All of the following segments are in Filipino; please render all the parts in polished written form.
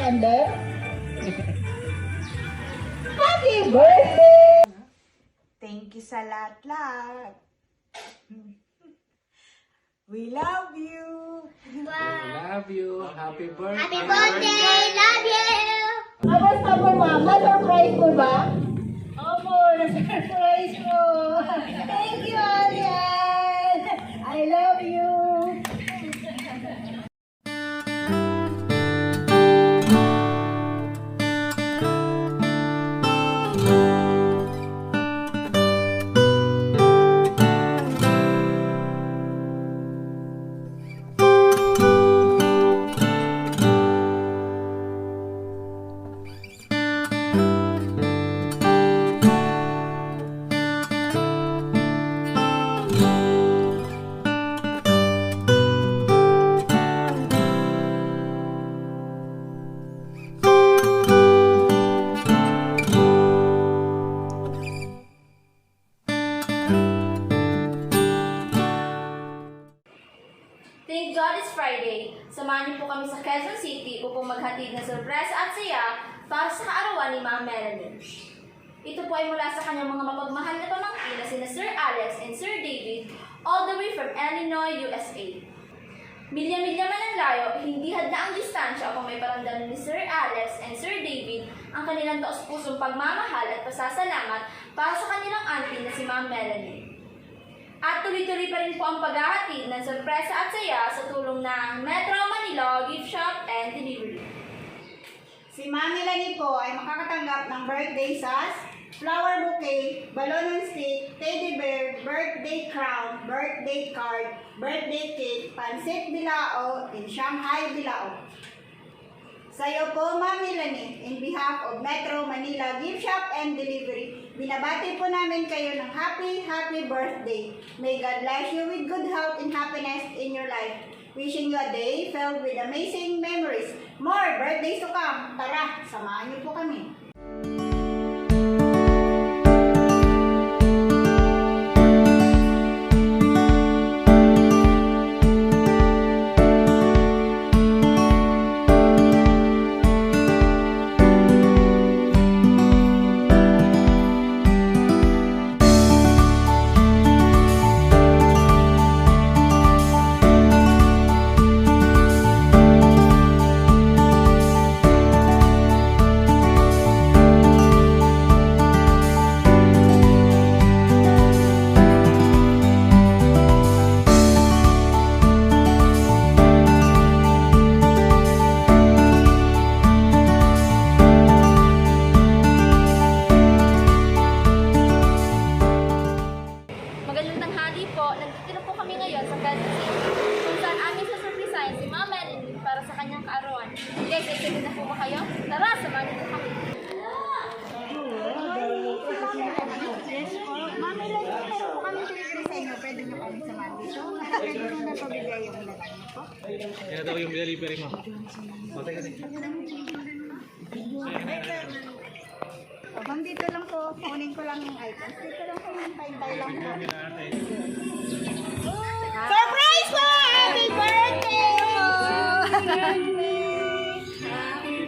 and then happy birthday! Thank you sa lahat-lahat. We love you. Love you. Happy birthday. Happy birthday! Love you! Kamusta po ma'am? Na-surprise po ba? Opo, na-surprise po. Thank you, Arian. I love you. Thank God it's Friday. Samahan niyo po kami sa Quezon City upang maghatid ng sorpresa at saya para sa kaarawan ni Ma'am Melanie. Ito po ay mula sa kanyang mga mapagmahal na pamangkin na sina Sir Alex and Sir David all the way from Illinois, USA. Milya-milya man ang layo, hindi hadna ang distansya upang may paramdam ni Sir Alex and Sir David ang kanilang taos-pusong pagmamahal at pasasalamat para sa kanilang auntie na si Ma'am Melanie. At tuloy-tuloy pa rin po ang paghahatid ng sorpresa at saya sa tulong ng Metro Manila Gift Shop and Delivery. Si Ma'am Melanie po ay makakatanggap ng birthday sas, flower bouquet, balloon on stick, teddy bear, birthday crown, birthday card, birthday cake, pansit bilao, and Shanghai bilao. Sa iyo po, Ma'am Melanie, in behalf of Metro Manila Gift Shop and Delivery, binabati po namin kayo ng happy birthday. May God bless you with good health and happiness in your life. Wishing you a day filled with amazing memories. More birthdays to come. Tara, samahan niyo po kami. Magandang tanghali po. Nandito po kami ngayon sa Quezon City kung saan amin sasurprisahin si Ma'am Melanie para sa kanyang kaarawan. Guys, excited na po ba kayo? Tara, samahan niyo po kami. Ma'am Melanie, meron po kami delivery sa inyo. Pwede niyo kami samahan dito. Pwede niyo na pabigay yung lalaki niyo po. Kaya daw yung delivery mo. Ma'am, dito lang po. Kunin ko lang yung items. Dito lang po. Hintay lang po. Surprise po! Happy birthday po! Happy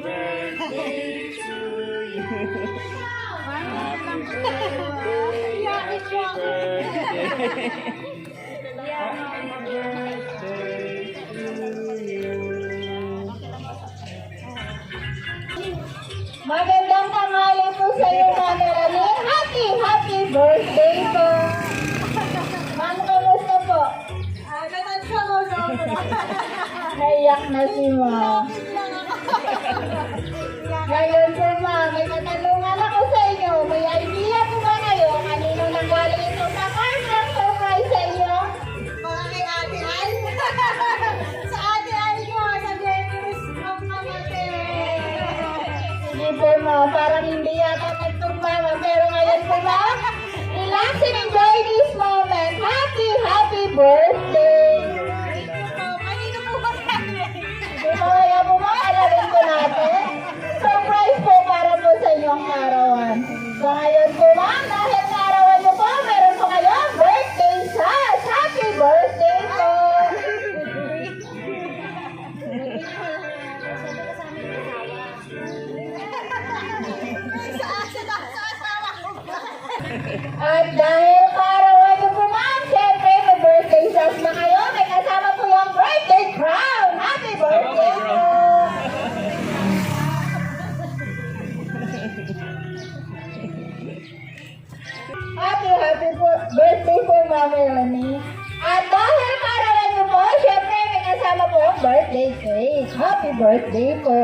birthday to you. Happy birthday to you. Magandang tanghali po sa iyo, Ma'am Melanie. Happy birthday po. Ma'am, kamusta po? Natansya ko sa Naiyak na si Ma'am. Ngayon po, Ma'am, may katanungan ako sa inyo. May idea po ba kayo kanino nanggaling ito na card ng surprise sa iyo? mga kay Ate Al. Sa Ate Al ko, sa generous of Mamater. Sige po, Ma'am, parang hindi yata nagtugmama. Pero ngayon po, Ma'am, relax and enjoy this moment. Happy birthday! Kanino po ba namin? Hindi mo kaya po, Ma'am, alalin ko natin. Surprise po para po sa inyong arawan. So ngayon po, Ma'am, dahil sa arawan niyo po, meron po kayo birthday sash. Happy birthday po! At dahil kaarawan niyo po ma'am, syempre may birthday sauce na kayo. May kasama po yung birthday crown. Happy birthday po! Happy birthday po Ma'am Melanie. At dahil kaarawan niyo po, syempre may kasama po ang birthday cake. Happy birthday po!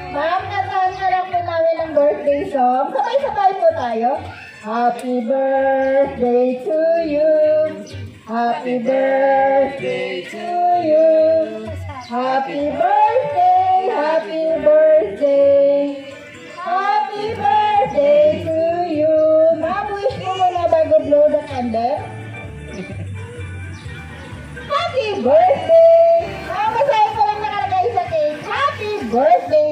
Ma'am, nasahan na lang po namin ang birthday song. Sabay-sabay po tayo. Happy birthday to you. Happy birthday to you. Happy birthday, happy birthday. Happy birthday to you. Ma'am, wish mo muna bago blow the candle. Happy birthday! Ma'am, masaya ko lang nakalagay sa cake. Happy birthday,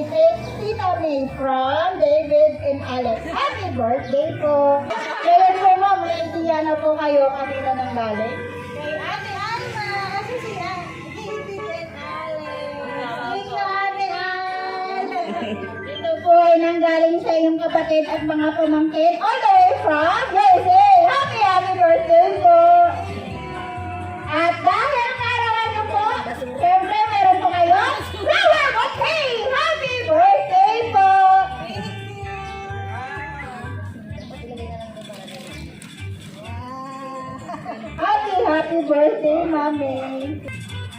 Tita May from David and Alex. Happy birthday po! Ngayon po ma'am, naiintindihan na po kayo kanina ng galing. Kay Ate Alma, kasi si David and Alex. Thank you, Ate Alma. Ito po ay nanggaling sa iyong kapatid at mga pamangkin all the way from USA. Happy birthday po! At dahil kaarawan niyo po, siyempre meron po kayo flower bouquet! Happy birthday po! Happy birthday, Mami!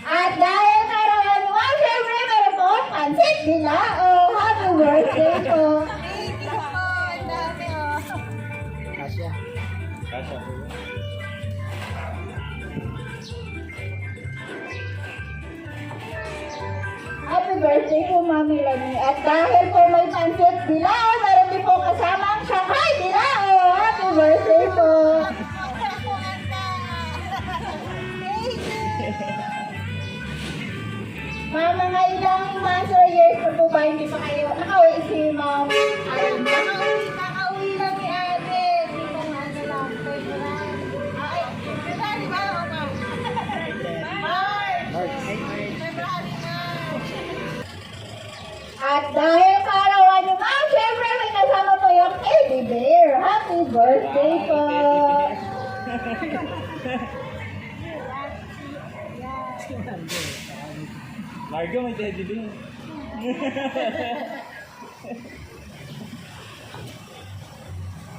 At dahil kaarawan niyo, siyempre meron po pansit bilao! Happy birthday po! Thank you po. Ang dami, oh. Kasha. Happy birthday po, Mami Lani. At dahil po may pansit bilao, meron din po kasama ang Shanghai bilao. Happy birthday po. Ma'am, mga ilang months or years na po ba hindi pa kayo nakauwi si Ma'am Alma? Kakauwi lang ni Ate. Di ba nga na lang? February. Ay, February ba? O, ma'am? March. February na. At dahil kaarawan niyo, Ma'am, syempre may kasama po yung teddy bear. Happy birthday po. Margo, may teddy bear.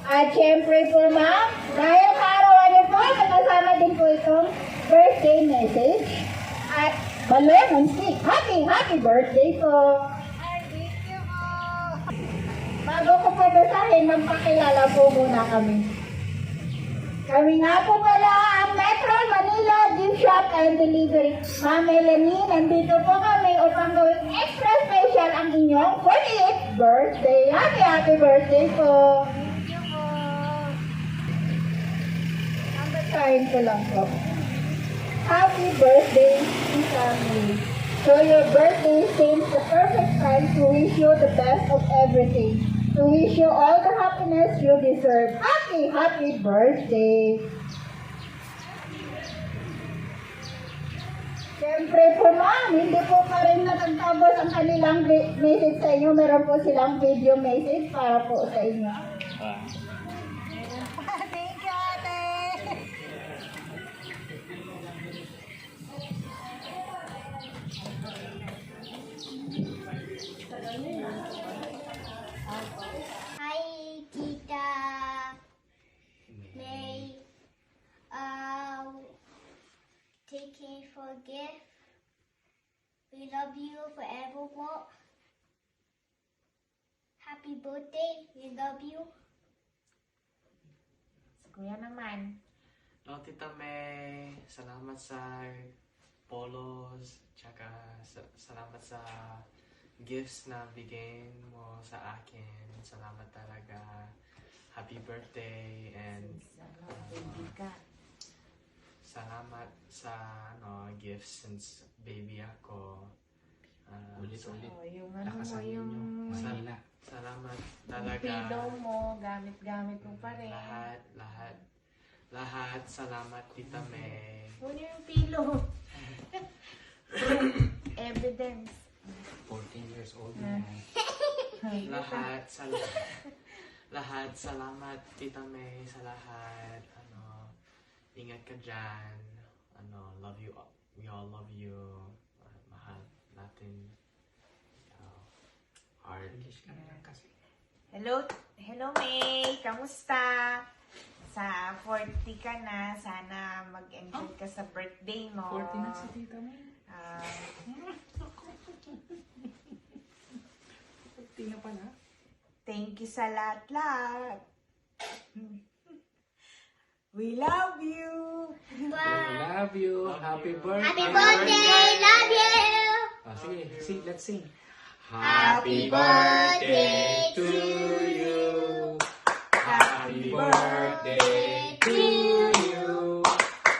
At syempre po, Ma'am, dahil kaarawan niyo po, may kasama din po itong birthday message. At balon and stick. Happy birthday po. Ay, thank you po. Bago ko po basahin, magpakilala po muna kami. Kami nga po pala ang Metro Manila Gift Shop and Delivery. Ma'am Melanie, nandito po kami upang gawing extra special ang inyong 48th birthday. Happy birthday po. Thank you po. Ang basahin ko lang po. Happy birthday, Tita May. So your birthday seems the perfect time to wish you the best of everything. To wish you all the happiness you deserve. Happy birthday. Siyempre po ma'am, hindi po pa rin natagtabos ang kanilang message sa inyo. Meron po silang video message para po sa inyo. Thank you, Ate. Hi, Tita May. Taking for gift. We love you forever, po. Happy birthday. We love you. Kuya naman. No, Tita May, salamat sa polos, tsaka salamat sa gifts na bigay mo sa akin. Salamat talaga. Happy birthday and salamat sa gifts since baby ako. Ulit-ulit. Yung Lakasan ninyo. Manila. Salamat talaga. pillow mo, gamit-gamit mo pa rin. Lahat. Salamat, Tita May. Ano yung pillow? Evidence. 14 years old na. Lahat, lahat. Salamat, Tita May, sa lahat. Ingat ka dyan. Love you. We all love you. Mahal natin. Heart. Hello May! Kamusta? Sa 40 ka na, sana mag-enjoy ka sa birthday mo. 40 na si Tita May. 40 na pala. Thank you sa lahat-lahat. We love you! Love you. Happy birthday. Happy birthday! Love you! Sige, let's sing. Happy birthday to you. Happy birthday to you.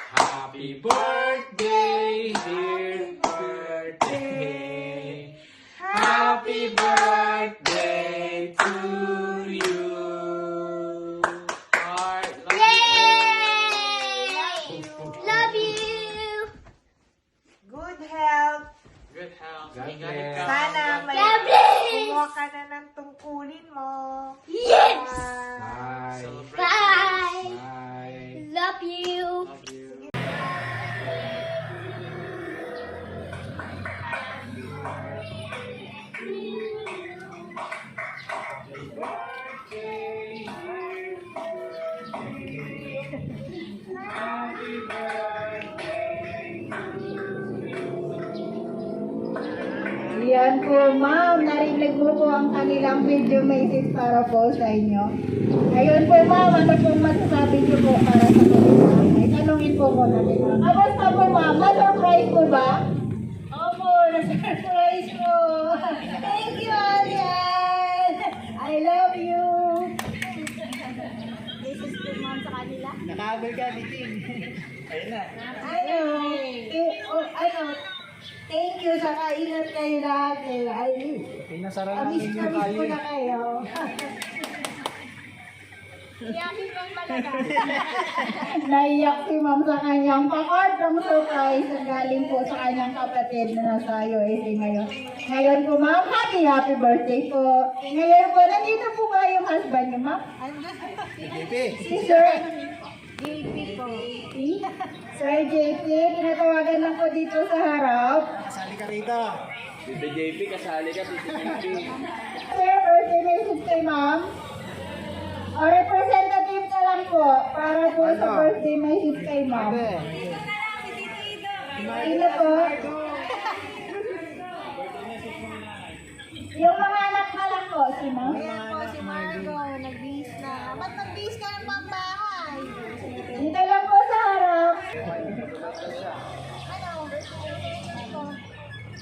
Happy birthday, dear birthday. Happy birthday to you. Heart. Love Yay! Love you! Good health! Good health. God Ingat bless. ka. Sana may God bless! kumuha ka na ng tungkulin mo. Yes! Bye. Celebrate. Bye! Bye. Love you! Love you. Yan po, ma'am. Narinig mo po ang kanilang video message para po sa inyo. Ngayon po, ma'am, ano pong masasabi niyo po para sa kanila? Ay, tanungin po ko natin. Kamusta po, ma'am? Na-surprise po ba? Opo, na-surprise po. Thank you, Alian. I love you. This is to mom sa kanila. Thank you sa kaingat kayo lahat. Ay, amis ko na kayo. Naiyak si ma'am sa kanyang pakard ng surprise na galing po sa kanyang kapatid na nasa USA ngayon. Ngayon po ma'am, happy birthday po. Ngayon po, nandito po ba yung husband niyo ma'am? Si Sir JP po. Sir JP, tinatawagan lang po dito sa harap. Tita JP, kasali ka, Tita JP. Sir, birthday message kay ma'am. O representative na lang po para po sa birthday message kay ma'am. Sino po? Yung mga anak na lang po, sino? Ayan po si Margo, nag-bis na. Ba't nag-bis ka ng pambahay? Dito lang po sa harap.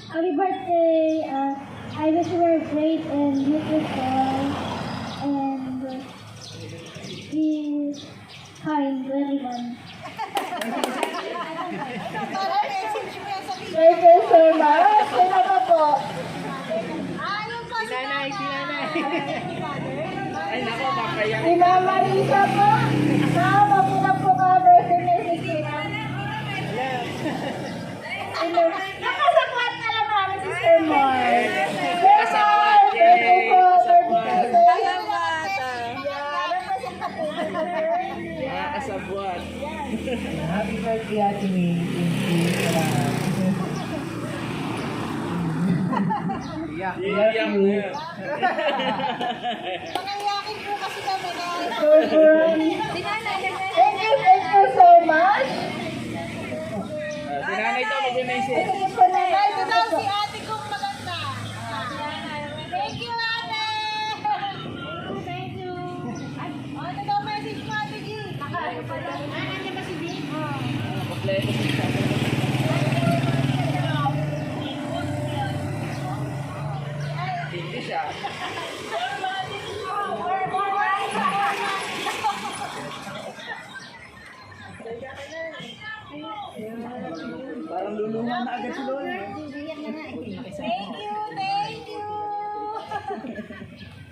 Happy birthday! I wish you were great and beautiful and be kind to everyone. Para message mo yan sa video. Thank you so much. Sino pa po? Yung po si nanay. Ay, nako, makayak. Si Ma'am Marisa po. Ma'am, mabulang po ka birthday message kay ma'am. Hello. Nakasakwat na lang namin si Sir Mark. Sir Mark, birthday po. Kasabwat. Happy birthday, Ate May. Thank you. Salamat. Iyak na yan. Pangayakin po kasi kami na. Thank you so much. Si nanay daw mag-message. Thank you po nanay. Ito daw si ate kong maganda. Thank you, ate. Thank you. Ano daw message mo, ate G? Ano pala? Nandiyan ba si G? Kompleto siya. Hindi siya. Parang lulungan na agad si Lola. Thank you, thank you.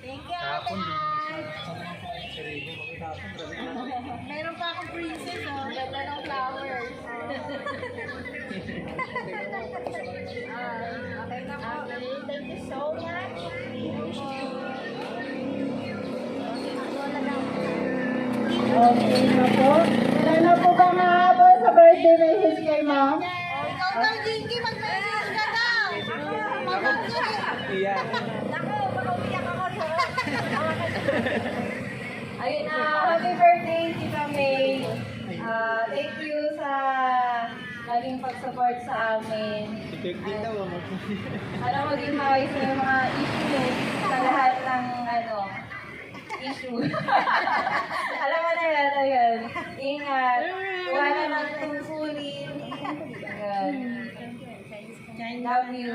Thank you, ate. Meron pa akong princess, oh. Ganda ng flowers. Okay na po. Thank you so much. Okay na po. Wala na po bang hahabol sa birthday message kay ma'am? Ikaw daw, Jinky, mag-message ka daw. Iyan. Ayun na, happy birthday, Tita May. Thank you sa laging pag-support sa amin. Effective daw. Ano maging maayos na yung mga issue sa lahat ng issue. Alam mo na yan, ayun. Ingat. Wala ng tungkulin. Ayun. Love you.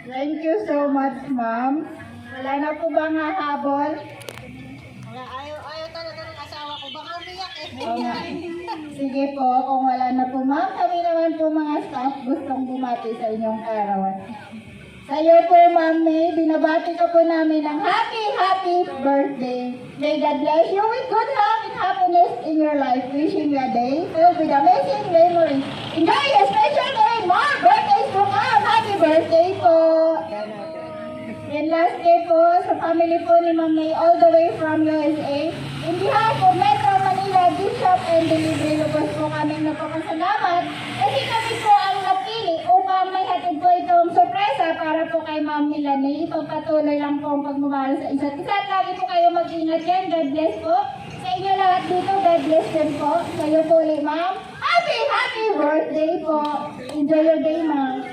Thank you so much, ma'am. Wala na po bang hahabol? Ayaw talaga ng asawa ko. Baka umiyak eh. Oo nga. Sige po, kung wala na po ma'am, kami naman po mga staff gustong bumati sa inyong karawan. Sa iyo po, Ma'am May, binabati ko po namin ng happy birthday. May God bless you with good health and happiness in your life. Wishing you a day filled with amazing memories. Enjoy your special day! More birthdays to come! Happy birthday po! And last day po, sa family po ni Ma'am May, all the way from USA, in behalf of Metro Manila Gift Shop and Delivery, lubos po kaming napapasalamat kasi kami po ang napili upang may hatid po itong sorpresa para po kay Ma'am Melanie. Ipagpatuloy lang po ang pagmamahal sa isa't isa at lagi po kayo mag-ingat yan. God bless po. Sa inyo lahat dito, God bless din po. Sa iyo po ulit, Ma'am. Happy birthday po. Enjoy your day, Ma'am.